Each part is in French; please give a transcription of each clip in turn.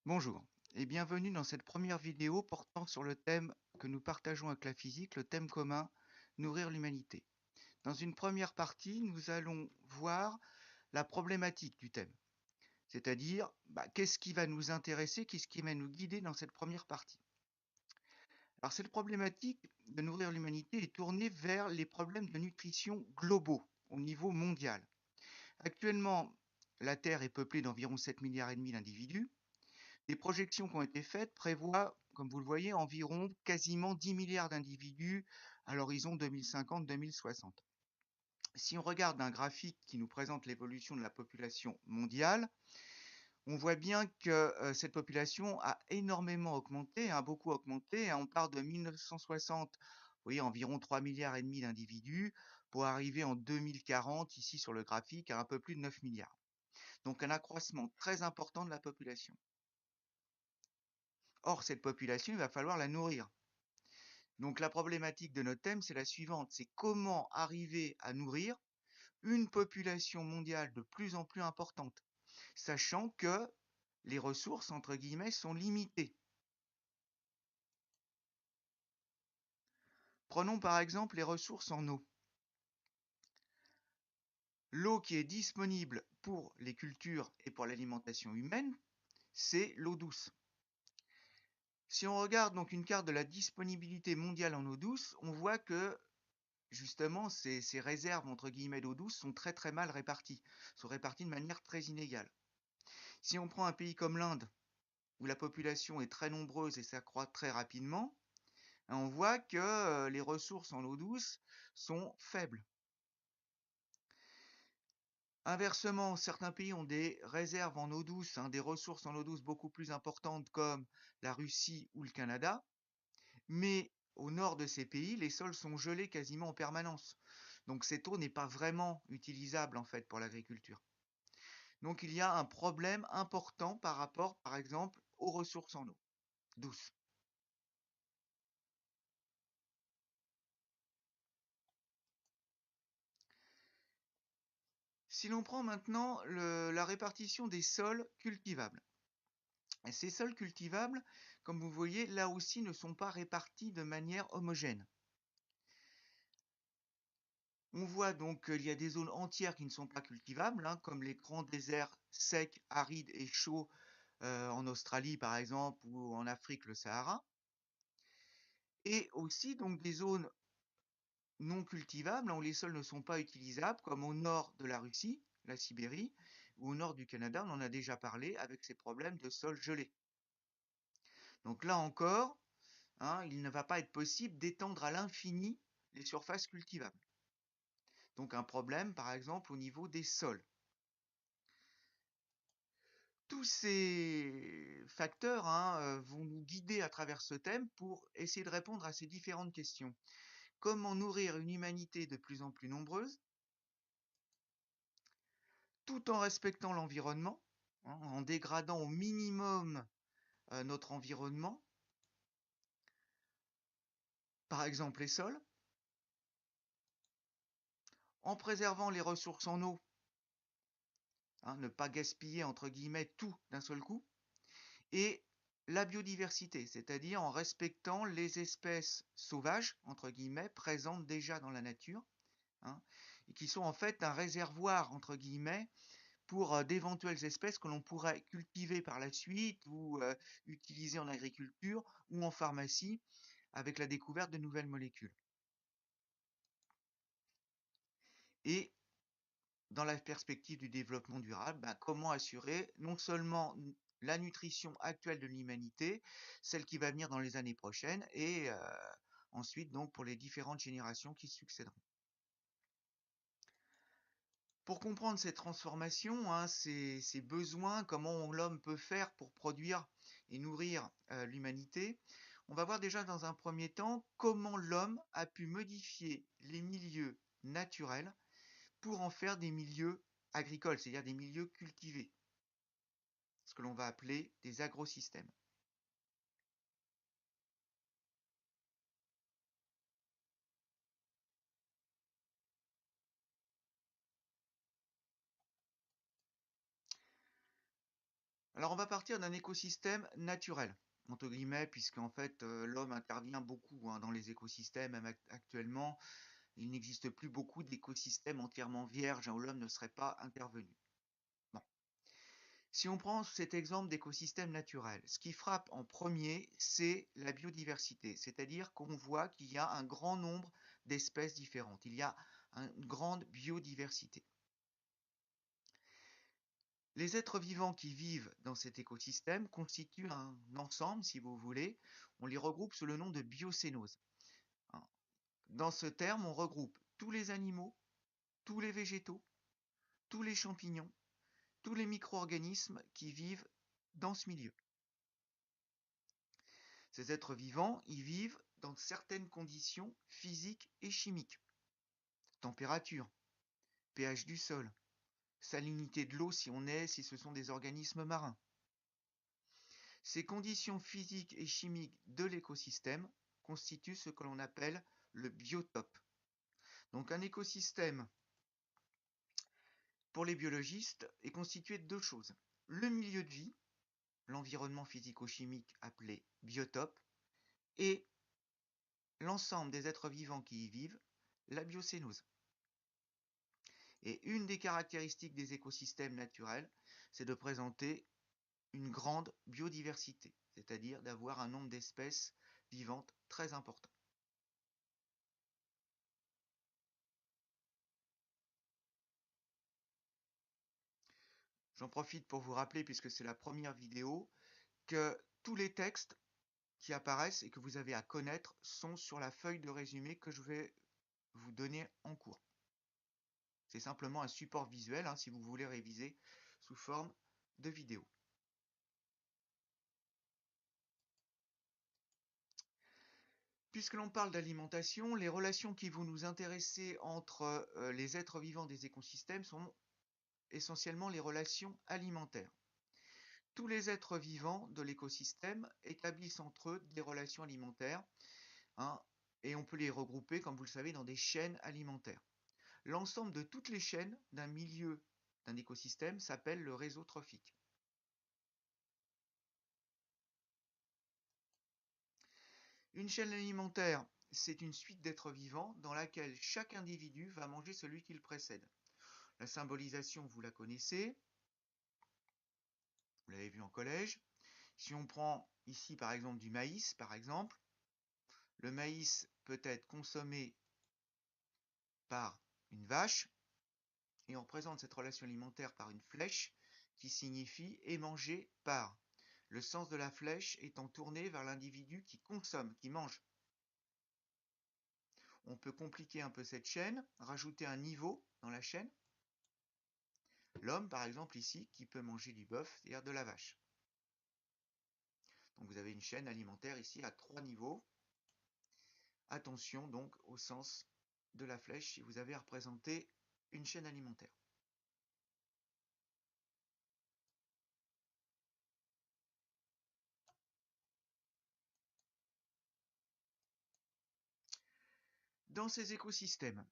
Bonjour et bienvenue dans cette première vidéo portant sur le thème que nous partageons avec la physique, le thème commun, nourrir l'humanité. Dans une première partie, nous allons voir la problématique du thème, c'est-à-dire qu'est-ce qui va nous intéresser, qu'est-ce qui va nous guider dans cette première partie. Alors cette problématique de nourrir l'humanité est tournée vers les problèmes de nutrition globaux au niveau mondial. Actuellement, la Terre est peuplée d'environ 7 milliards et demi d'individus. Les projections qui ont été faites prévoient, comme vous le voyez, environ quasiment 10 milliards d'individus à l'horizon 2050-2060. Si on regarde un graphique qui nous présente l'évolution de la population mondiale, on voit bien que cette population a énormément augmenté, a beaucoup augmenté. On part de 1960, vous voyez, environ 3 milliards et demi d'individus, pour arriver en 2040, ici sur le graphique, à un peu plus de 9 milliards. Donc un accroissement très important de la population. Or, cette population, il va falloir la nourrir. Donc la problématique de notre thème, c'est la suivante, c'est comment arriver à nourrir une population mondiale de plus en plus importante, sachant que les ressources, entre guillemets, sont limitées. Prenons par exemple les ressources en eau. L'eau qui est disponible pour les cultures et pour l'alimentation humaine, c'est l'eau douce. Si on regarde donc une carte de la disponibilité mondiale en eau douce, on voit que justement, ces réserves entre guillemets d'eau douce sont très très mal réparties, sont réparties de manière très inégale. Si on prend un pays comme l'Inde, où la population est très nombreuse et s'accroît très rapidement, on voit que les ressources en eau douce sont faibles. Inversement, certains pays ont des réserves en eau douce, des ressources en eau douce beaucoup plus importantes comme la Russie ou le Canada, mais au nord de ces pays, les sols sont gelés quasiment en permanence. Donc cette eau n'est pas vraiment utilisable en fait pour l'agriculture. Donc il y a un problème important par rapport, par exemple, aux ressources en eau douce. Si l'on prend maintenant la répartition des sols cultivables. Et ces sols cultivables, comme vous voyez, là aussi ne sont pas répartis de manière homogène. On voit donc qu'il y a des zones entières qui ne sont pas cultivables, comme les grands déserts secs, arides et chauds en Australie par exemple, ou en Afrique, le Sahara. Et aussi donc des zones non cultivables, où les sols ne sont pas utilisables, comme au nord de la Russie, la Sibérie, ou au nord du Canada, on en a déjà parlé, avec ces problèmes de sol gelé. Donc là encore, il ne va pas être possible d'étendre à l'infini les surfaces cultivables. Donc un problème, par exemple, au niveau des sols. Tous ces facteurs vont nous guider à travers ce thème pour essayer de répondre à ces différentes questions. Comment nourrir une humanité de plus en plus nombreuse, tout en respectant l'environnement, en dégradant au minimum notre environnement, par exemple les sols, en préservant les ressources en eau, ne pas gaspiller entre guillemets tout d'un seul coup, et la biodiversité, c'est-à-dire en respectant les espèces sauvages, entre guillemets, présentes déjà dans la nature, et qui sont en fait un réservoir, entre guillemets, pour d'éventuelles espèces que l'on pourrait cultiver par la suite ou utiliser en agriculture ou en pharmacie avec la découverte de nouvelles molécules. Et dans la perspective du développement durable, comment assurer non seulement la nutrition actuelle de l'humanité, celle qui va venir dans les années prochaines, et ensuite donc pour les différentes générations qui succéderont. Pour comprendre ces transformations, ces besoins, comment l'homme peut faire pour produire et nourrir l'humanité, on va voir déjà dans un premier temps comment l'homme a pu modifier les milieux naturels pour en faire des milieux agricoles, c'est-à-dire des milieux cultivés, ce que l'on va appeler des agrosystèmes. Alors on va partir d'un écosystème naturel, entre guillemets, puisque en fait l'homme intervient beaucoup dans les écosystèmes, même actuellement, il n'existe plus beaucoup d'écosystèmes entièrement vierges où l'homme ne serait pas intervenu. Bon. Si on prend cet exemple d'écosystème naturel, ce qui frappe en premier, c'est la biodiversité, c'est-à-dire qu'on voit qu'il y a un grand nombre d'espèces différentes, il y a une grande biodiversité. Les êtres vivants qui vivent dans cet écosystème constituent un ensemble, si vous voulez, on les regroupe sous le nom de biocénose. Dans ce terme, on regroupe tous les animaux, tous les végétaux, tous les champignons, tous les micro-organismes qui vivent dans ce milieu. Ces êtres vivants, ils vivent dans certaines conditions physiques et chimiques. Température, pH du sol, salinité de l'eau si ce sont des organismes marins. Ces conditions physiques et chimiques de l'écosystème constituent ce que l'on appelle le biotope. Donc un écosystème, pour les biologistes, est constitué de deux choses. Le milieu de vie, l'environnement physico-chimique appelé biotope, et l'ensemble des êtres vivants qui y vivent, la biocénose. Et une des caractéristiques des écosystèmes naturels, c'est de présenter une grande biodiversité, c'est-à-dire d'avoir un nombre d'espèces vivantes très important. J'en profite pour vous rappeler, puisque c'est la première vidéo, que tous les textes qui apparaissent et que vous avez à connaître sont sur la feuille de résumé que je vais vous donner en cours. C'est simplement un support visuel si vous voulez réviser sous forme de vidéo. Puisque l'on parle d'alimentation, les relations qui vont nous intéresser entre les êtres vivants des écosystèmes sont essentiellement les relations alimentaires. Tous les êtres vivants de l'écosystème établissent entre eux des relations alimentaires, et on peut les regrouper, comme vous le savez, dans des chaînes alimentaires. L'ensemble de toutes les chaînes d'un milieu, d'un écosystème, s'appelle le réseau trophique. Une chaîne alimentaire, c'est une suite d'êtres vivants dans laquelle chaque individu va manger celui qui le précède. La symbolisation, vous la connaissez, vous l'avez vu en collège. Si on prend ici par exemple du maïs, par exemple, le maïs peut être consommé par une vache, et on représente cette relation alimentaire par une flèche qui signifie et mangé par. Le sens de la flèche étant tourné vers l'individu qui consomme, qui mange. On peut compliquer un peu cette chaîne, rajouter un niveau dans la chaîne. L'homme, par exemple, ici, qui peut manger du bœuf, c'est-à-dire de la vache. Donc vous avez une chaîne alimentaire ici à 3 niveaux. Attention donc au sens de la flèche si vous avez à représenter une chaîne alimentaire. Dans ces écosystèmes,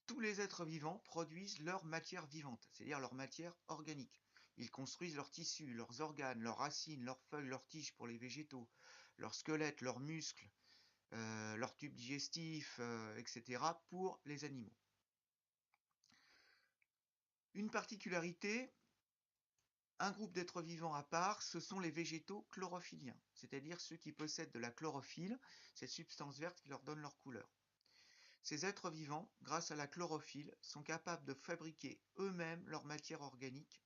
tous les êtres vivants produisent leur matière vivante, c'est-à-dire leur matière organique. Ils construisent leurs tissus, leurs organes, leurs racines, leurs feuilles, leurs tiges pour les végétaux, leurs squelettes, leurs muscles, leurs tubes digestifs, etc. pour les animaux. Une particularité, un groupe d'êtres vivants à part, ce sont les végétaux chlorophylliens, c'est-à-dire ceux qui possèdent de la chlorophylle, cette substance verte qui leur donne leur couleur. Ces êtres vivants, grâce à la chlorophylle, sont capables de fabriquer eux-mêmes leur matière organique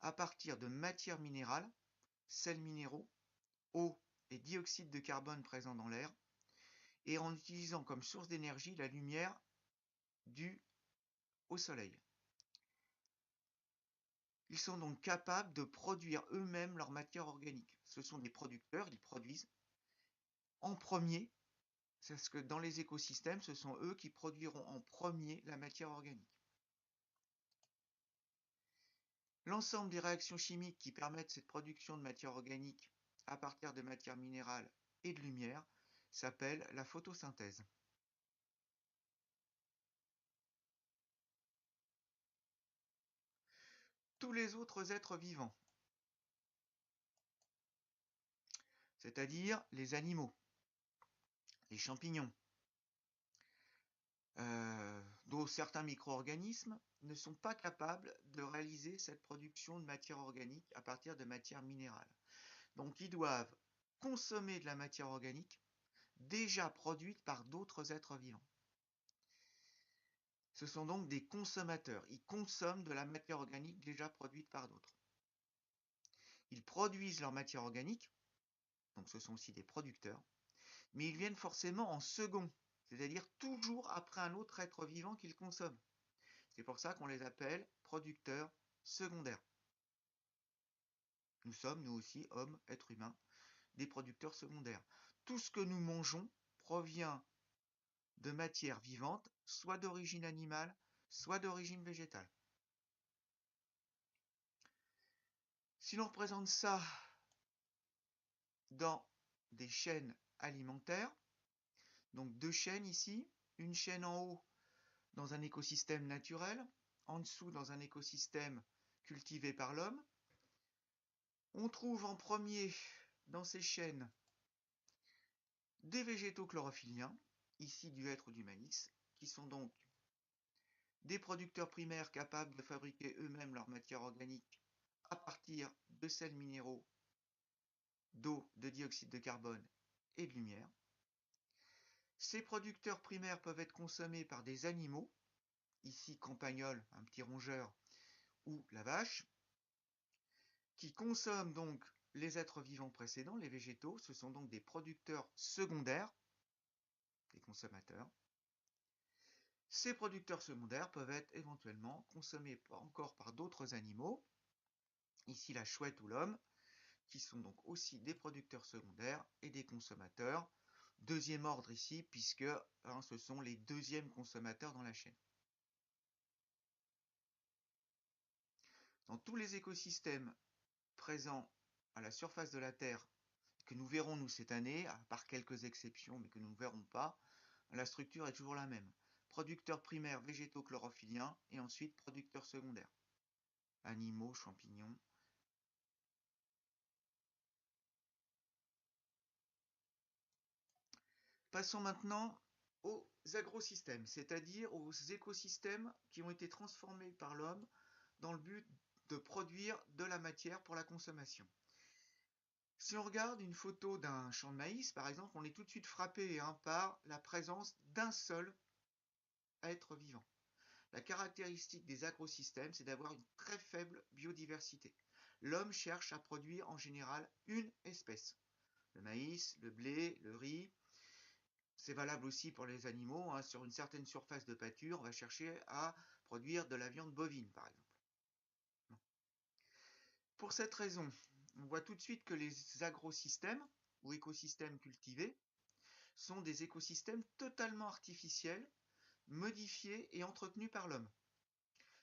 à partir de matières minérales, sels minéraux, eau et dioxyde de carbone présents dans l'air, et en utilisant comme source d'énergie la lumière due au soleil. Ils sont donc capables de produire eux-mêmes leur matière organique. Ce sont des producteurs, ils produisent en premier, c'est ce que dans les écosystèmes, ce sont eux qui produiront en premier la matière organique. L'ensemble des réactions chimiques qui permettent cette production de matière organique à partir de matières minérales et de lumière s'appelle la photosynthèse. Tous les autres êtres vivants c'est-à-dire les animaux, les champignons, dont certains micro-organismes ne sont pas capables de réaliser cette production de matière organique à partir de matière minérale. Donc ils doivent consommer de la matière organique déjà produite par d'autres êtres vivants. Ce sont donc des consommateurs. Ils consomment de la matière organique déjà produite par d'autres. Ils produisent leur matière organique, donc ce sont aussi des producteurs, mais ils viennent forcément en second, c'est-à-dire toujours après un autre être vivant qu'ils consomment. C'est pour ça qu'on les appelle producteurs secondaires. Nous sommes, nous aussi, hommes, êtres humains, des producteurs secondaires. Tout ce que nous mangeons provient de matière vivante, soit d'origine animale, soit d'origine végétale. Si l'on représente ça dans des chaînes alimentaires, donc deux chaînes ici, une chaîne en haut dans un écosystème naturel, en dessous dans un écosystème cultivé par l'homme, on trouve en premier dans ces chaînes des végétaux chlorophylliens, ici du hêtre ou du maïs, qui sont donc des producteurs primaires capables de fabriquer eux-mêmes leur matière organique à partir de sels minéraux, d'eau, de dioxyde de carbone et de lumière. Ces producteurs primaires peuvent être consommés par des animaux, ici campagnol, un petit rongeur, ou la vache, qui consomment donc les êtres vivants précédents, les végétaux. Ce sont donc des producteurs secondaires, des consommateurs. Ces producteurs secondaires peuvent être éventuellement consommés encore par d'autres animaux, ici la chouette ou l'homme, qui sont donc aussi des producteurs secondaires et des consommateurs. Deuxième ordre ici, puisque ce sont les deuxièmes consommateurs dans la chaîne. Dans tous les écosystèmes présents à la surface de la Terre, que nous verrons nous cette année, à part quelques exceptions, mais que nous ne verrons pas, la structure est toujours la même. Producteurs primaires végétaux chlorophylliens et ensuite producteurs secondaires. Animaux, champignons. Passons maintenant aux agrosystèmes, c'est-à-dire aux écosystèmes qui ont été transformés par l'homme dans le but de produire de la matière pour la consommation. Si on regarde une photo d'un champ de maïs, par exemple, on est tout de suite frappé par la présence d'un seul être vivant. La caractéristique des agrosystèmes, c'est d'avoir une très faible biodiversité. L'homme cherche à produire en général une espèce. Le maïs, le blé, le riz. C'est valable aussi pour les animaux. Sur une certaine surface de pâture, on va chercher à produire de la viande bovine, par exemple. Pour cette raison, on voit tout de suite que les agrosystèmes ou écosystèmes cultivés sont des écosystèmes totalement artificiels, modifiés et entretenus par l'homme,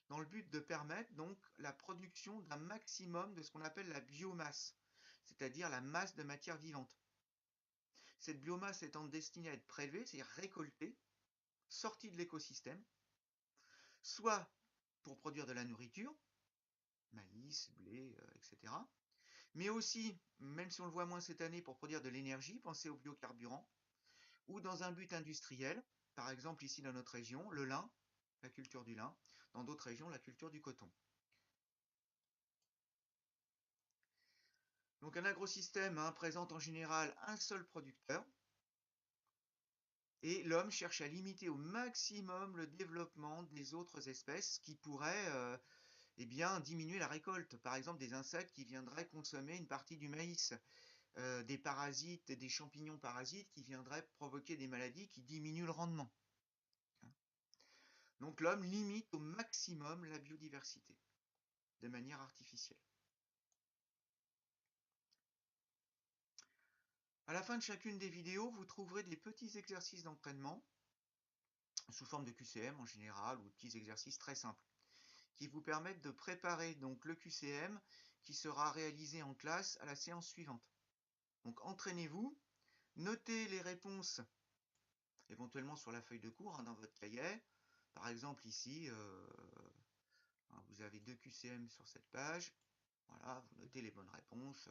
dans le but de permettre donc la production d'un maximum de ce qu'on appelle la biomasse, c'est-à-dire la masse de matière vivante. Cette biomasse étant destinée à être prélevée, c'est-à-dire récoltée, sortie de l'écosystème, soit pour produire de la nourriture, maïs, blé, etc., mais aussi, même si on le voit moins cette année, pour produire de l'énergie, pensez aux biocarburants, ou dans un but industriel, par exemple ici dans notre région, le lin, la culture du lin, dans d'autres régions, la culture du coton. Donc un agrosystème présente en général un seul producteur, et l'homme cherche à limiter au maximum le développement des autres espèces qui pourraient diminuer la récolte. Par exemple, des insectes qui viendraient consommer une partie du maïs, des parasites, des champignons parasites qui viendraient provoquer des maladies qui diminuent le rendement. Donc l'homme limite au maximum la biodiversité, de manière artificielle. À la fin de chacune des vidéos, vous trouverez des petits exercices d'entraînement, sous forme de QCM en général, ou de petits exercices très simples, qui vous permettent de préparer donc le QCM qui sera réalisé en classe à la séance suivante. Donc entraînez-vous, notez les réponses éventuellement sur la feuille de cours dans votre cahier. Par exemple ici, vous avez 2 QCM sur cette page. Voilà, vous notez les bonnes réponses.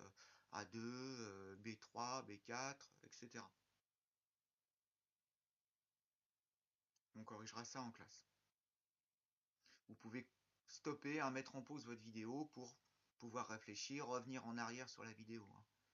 A2, B3, B4, etc. On corrigera ça en classe. Vous pouvez stopper, mettre en pause votre vidéo pour pouvoir réfléchir, revenir en arrière sur la vidéo.